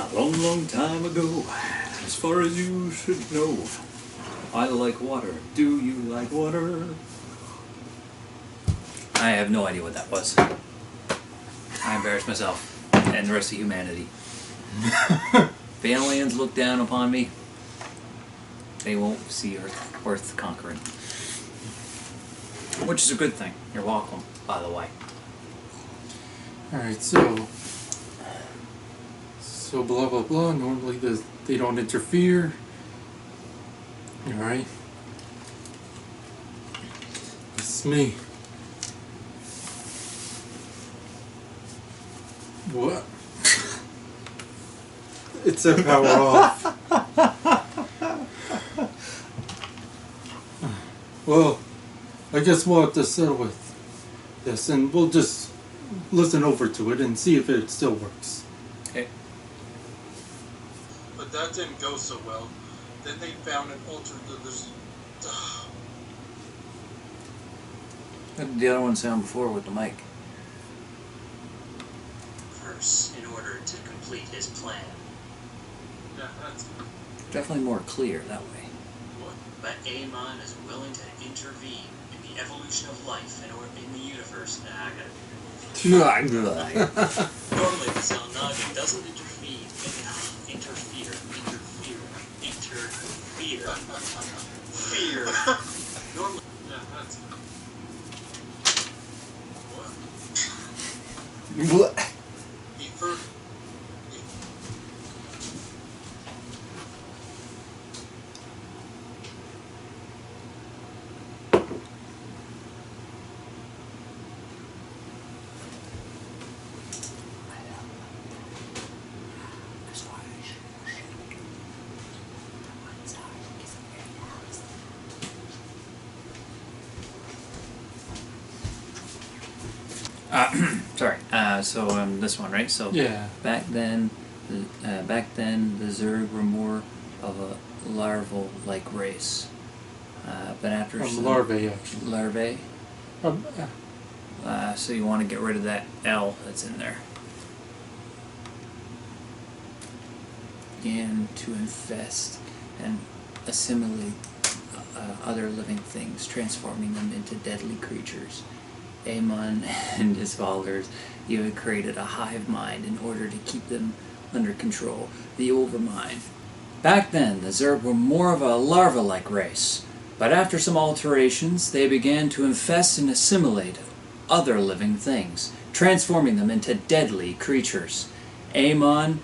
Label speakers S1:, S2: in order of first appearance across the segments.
S1: A long, long time ago, as far as you should know, I like water. Do you like water? I have no idea what that was. I embarrassed myself and the rest of humanity. If the aliens look down upon me, they won't see Earth worth conquering. Which is a good thing. You're welcome, by the way.
S2: Alright, so blah blah blah, normally they don't interfere. Alright. This is me. What? It said power off. Well, I guess we'll have to settle with this, and we'll just listen over to it and see if it still works.
S1: Okay.
S3: But that didn't go so well. Then they found an alternative.
S1: How did the other one sound before with the mic?
S4: In order to complete his plan.
S3: Yeah, that's
S1: Definitely more clear that way.
S4: But Amon is willing to intervene in the evolution of life in the universe. Normally, the Zelnaga doesn't interfere. Fear. Normally,
S3: yeah, that's
S1: What?
S3: the first.
S1: Sorry. So this one, right? So
S2: Yeah.
S1: back then, the Zerg were more of a larval-like race. But after
S2: Larvae, actually.
S1: larvae, so you want to get rid of that L that's in there. Began to infest and assimilate other living things, transforming them into deadly creatures. Amon and his followers even created a hive mind in order to keep them under control, the Overmind. Back then, the Zerg were more of a larva-like race, but after some alterations, they began to infest and assimilate other living things, transforming them into deadly creatures. Amon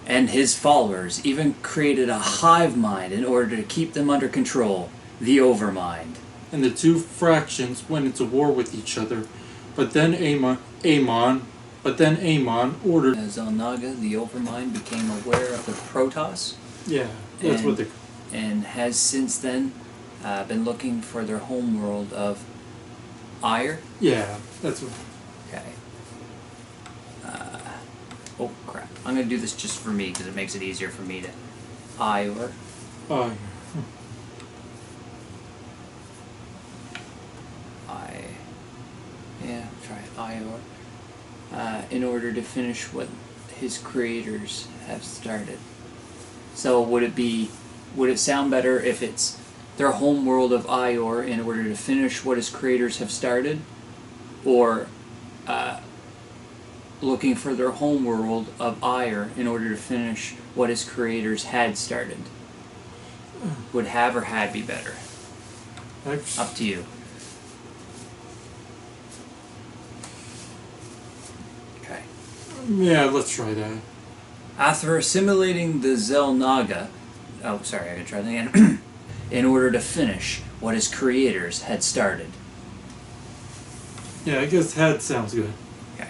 S1: and his followers even created a hive mind in order to keep them under control, the Overmind.
S2: And the two fractions went into war with each other, but then Amon ordered.
S1: As Zelnaga, the Overmind, became aware of the Protoss,
S2: Yeah, that's what they.
S1: and has since then been looking for their homeworld of Ire.
S2: Yeah, that's what.
S1: Okay. Oh crap! I'm gonna do this just for me because it makes it easier for me to Ire.
S2: Oh,
S1: In order to finish what his creators have started. So would it sound better if it's their homeworld of Ior in order to finish what his creators have started? Or looking for their homeworld of Ire in order to finish what his creators had started? Would have or had be better? Up to you. Okay.
S2: Yeah, let's try that.
S1: After assimilating the Zelnaga, oh sorry, I gotta try that again. In order to finish what his creators had started.
S2: Yeah, I guess had sounds good.
S1: Okay.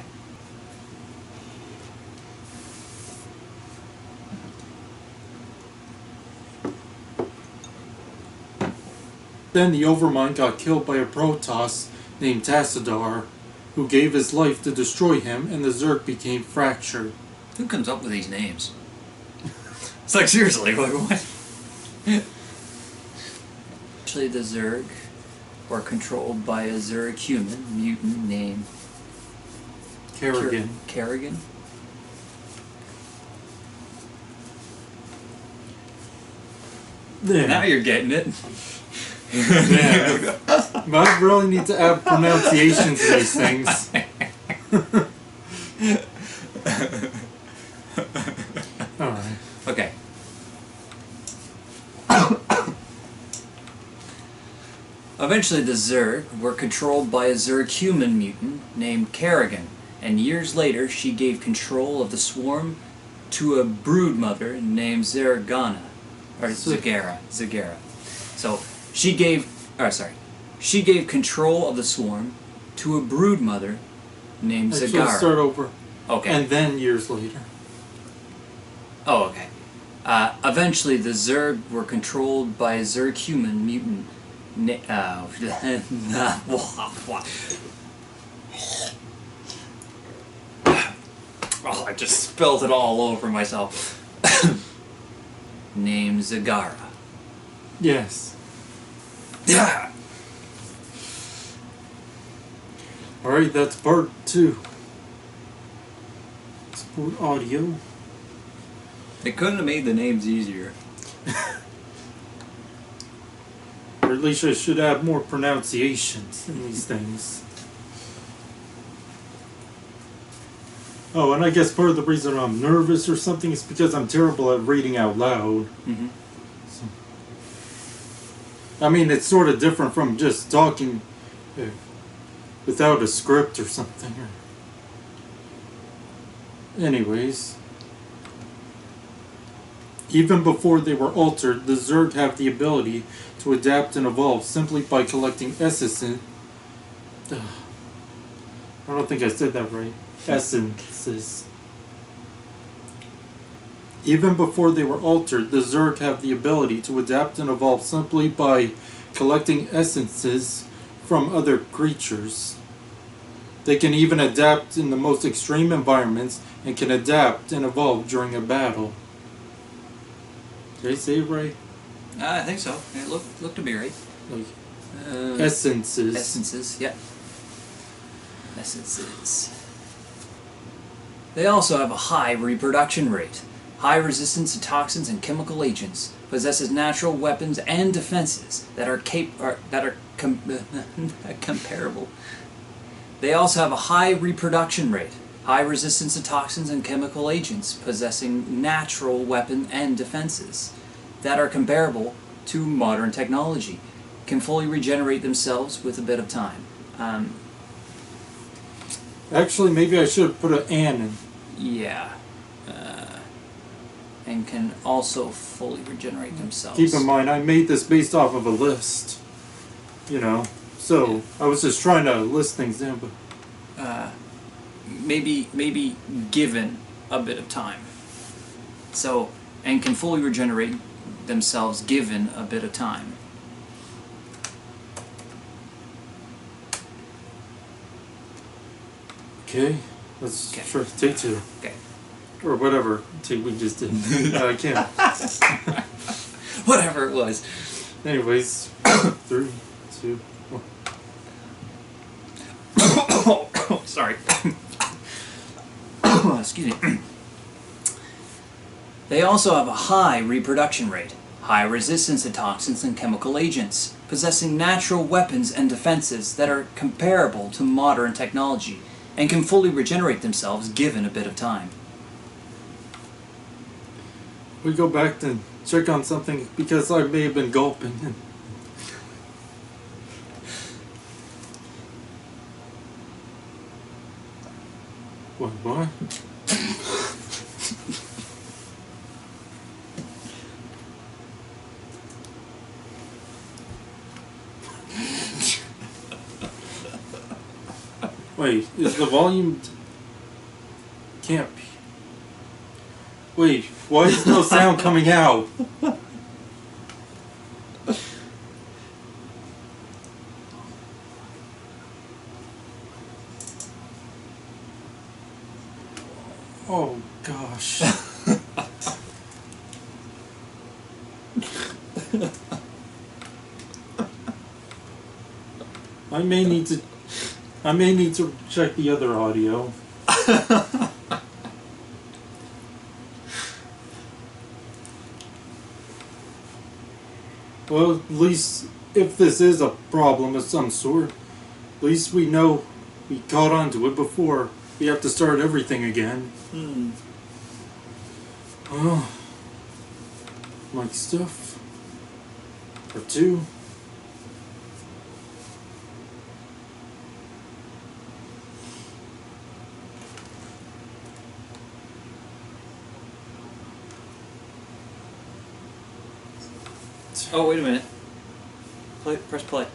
S2: Then the Overmind got killed by a Protoss named Tassadar, who gave his life to destroy him, and the Zerg became fractured.
S1: Who comes up with these names? It's like, seriously, like what? Actually, the Zerg were controlled by a Zerg human mutant named
S2: Kerrigan.
S1: Kerrigan?
S2: Yeah.
S1: Now you're getting it.
S2: Yeah. But I really need to add pronunciations to these things. Alright.
S1: Okay. Eventually, the Zerg were controlled by a Zerg human mutant named Kerrigan, and years later, she gave control of the swarm to a broodmother named Zergana, or Zagara. So she gave control of the swarm to a broodmother named
S2: Actually,
S1: Zagara.
S2: start over.
S1: Okay.
S2: And then years later.
S1: Oh, okay. Eventually, the Zerg were controlled by a Zerg human mutant. Oh, I just spilled it all over myself. Named Zagara.
S2: Yes.
S1: Yeah.
S2: Alright, that's part 2. Sport audio.
S1: They couldn't have made the names easier.
S2: Or at least I should add more pronunciations in these things. Oh, and I guess part of the reason I'm nervous or something is because I'm terrible at reading out loud.
S1: Mm-hmm.
S2: So, I mean, it's sort of different from just talking without a script or something. Anyways. Even before they were altered, the Zerg have the ability to adapt and evolve simply by collecting essences. I don't think I said that right. Essences. Even before they were altered, the Zerg have the ability to adapt and evolve simply by collecting essences from other creatures. They can even adapt in the most extreme environments and can adapt and evolve during a battle. Did I say it right?
S1: I think so. It looked to be right.
S2: Like, essences.
S1: Essences, yeah. Essences. They also have a high reproduction rate, high resistance to toxins and chemical agents, possesses natural weapons and defenses that are comparable. They also have a high reproduction rate, high resistance to toxins and chemical agents, possessing natural weapon and defenses that are comparable to modern technology, can fully regenerate themselves with a bit of time.
S2: Actually, maybe I should have put an "and" in.
S1: Yeah. And can also fully regenerate themselves.
S2: Keep in mind, I made this based off of a list. You know, so
S1: Yeah.
S2: I was just trying to list things down, but
S1: maybe given a bit of time. So, and can fully regenerate themselves given a bit of time.
S2: okay, let's try take 2.
S1: Okay.
S2: Or whatever take we just did. I can't.
S1: Whatever it was.
S2: Anyways, 3, 2, 1.
S1: Sorry. Excuse me. They also have a high reproduction rate, high resistance to toxins and chemical agents, possessing natural weapons and defenses that are comparable to modern technology, and can fully regenerate themselves given a bit of time.
S2: We go back to check on something because I may have been gulping. What? Wait, is the volume... Can't be. Wait, why is no sound coming out? Oh, gosh. I may need to check the other audio. Well, at least if this is a problem of some sort, at least we know we caught on to it before we have to start everything again. Well, my stuff. Or two.
S1: Oh, wait a minute. Press play.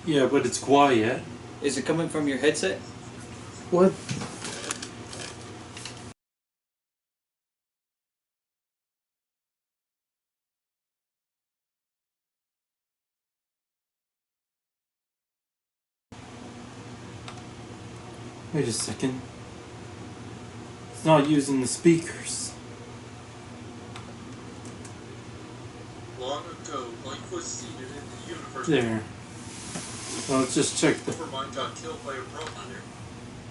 S2: Yeah, but it's quiet.
S1: Is it coming from your headset?
S2: What? Wait a second. It's not using the speakers.
S3: Long ago, life was seeded in the universe.
S2: There. Well, let's just check the...
S3: Overmind got killed by a robot.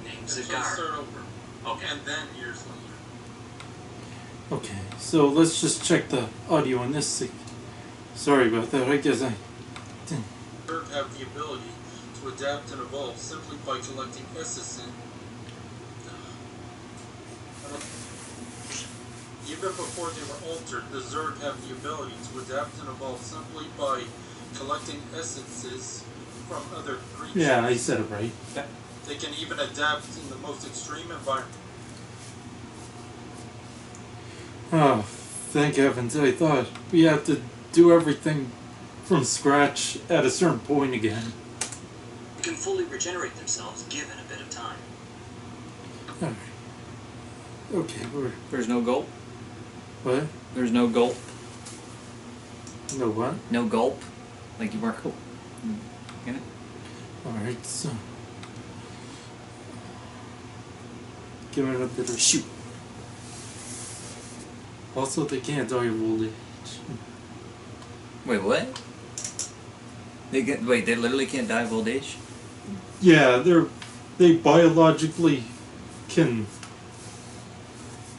S4: Named
S3: So
S4: Zagar.
S3: start over.
S4: Okay.
S3: And then years later.
S2: Okay, so let's just check the audio on this. Sorry about that. I guess I didn't.
S3: Zerg have the ability to adapt and evolve simply by collecting essence. Even before they were altered, the Zerg have the ability to adapt and evolve simply by collecting essences from other creatures.
S2: Yeah, I said it right.
S3: They can even adapt in the most extreme environment.
S2: Oh, thank heavens. I thought we had to do everything from scratch at a certain point again.
S4: They can fully regenerate themselves given a bit of time.
S2: Alright. Okay,
S1: There's no gulp.
S2: what?
S1: There's no gulp.
S2: No what?
S1: No gulp. Like you weren't. Get it?
S2: Alright, so... give it a bit of...
S1: Shoot.
S2: Also, they can't die of old age.
S1: Wait, what? They literally can't die of old age?
S2: Yeah, they biologically can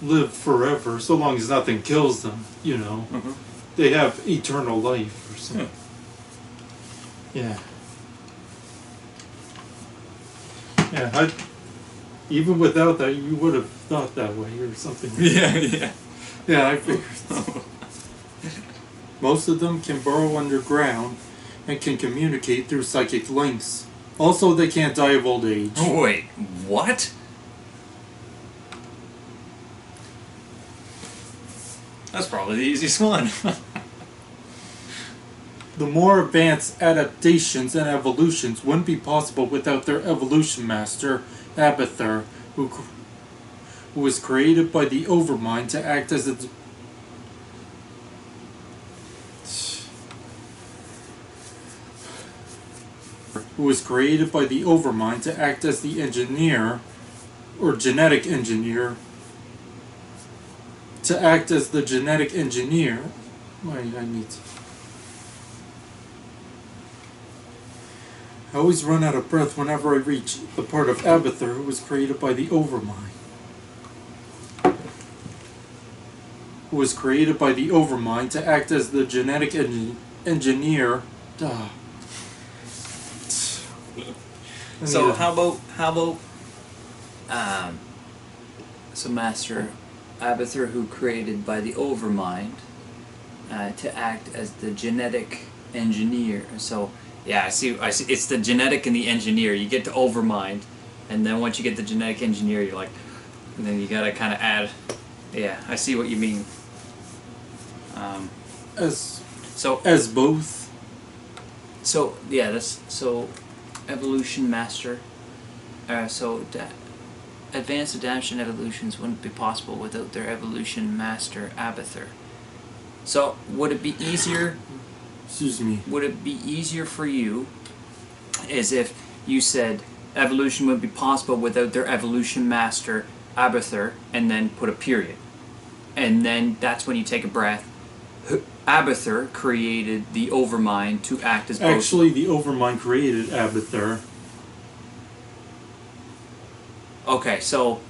S2: live forever, so long as nothing kills them, you know.
S1: Mm-hmm.
S2: They have eternal life or something. Yeah. Yeah, even without that, you would have thought that way or something.
S1: Yeah.
S2: Yeah, I figured. Most of them can burrow underground and can communicate through psychic links. Also, they can't die of old age.
S1: Wait, what? That's probably the easiest one.
S2: The more advanced adaptations and evolutions wouldn't be possible without their evolution master, Abathur, who was created by the Overmind to act as a... who was created by the Overmind to act as the engineer, or genetic engineer, to act as the genetic engineer. Wait, I need to... I always run out of breath whenever I reach the part of Abathur who was created by the Overmind. Who was created by the Overmind to act as the genetic engineer. Duh.
S1: So how about so Master Abathur, who created by the Overmind to act as the genetic engineer. So yeah, I see. It's the genetic and the engineer. You get to Overmind, and then once you get the genetic engineer, you're like, and then you gotta kind of add. Yeah, I see what you mean.
S2: As both.
S1: So yeah, that's so. Evolution Master. Advanced adaptation evolutions wouldn't be possible without their evolution master Abathur. So would it be easier?
S2: Excuse me.
S1: Would it be easier for you, as if you said evolution would be possible without their evolution master Abathur, and then put a period, and then that's when you take a breath. Abathur created the Overmind to act as both.
S2: Actually, the Overmind created Abathur.
S1: Okay, so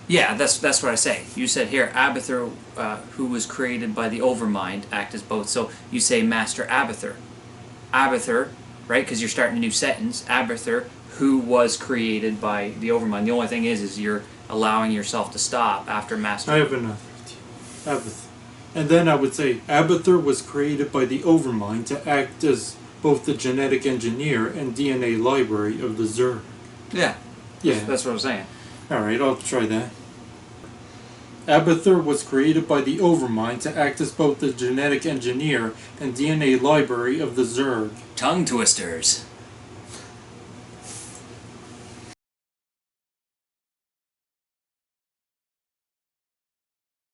S1: Yeah, that's what I say. You said here, Abathur, who was created by the Overmind, act as both. So you say Master Abathur. Abathur, right? Because you're starting a new sentence. Abathur, who was created by the Overmind. The only thing is you're allowing yourself to stop after Master.
S2: I have enough. Abathur. And then I would say Abathur was created by the Overmind to act as both the genetic engineer and DNA library of the Zerg.
S1: Yeah.
S2: Yeah.
S1: That's what I'm saying.
S2: Alright, I'll try that. Abathur was created by the Overmind to act as both the genetic engineer and DNA library of the Zerg.
S1: Tongue twisters.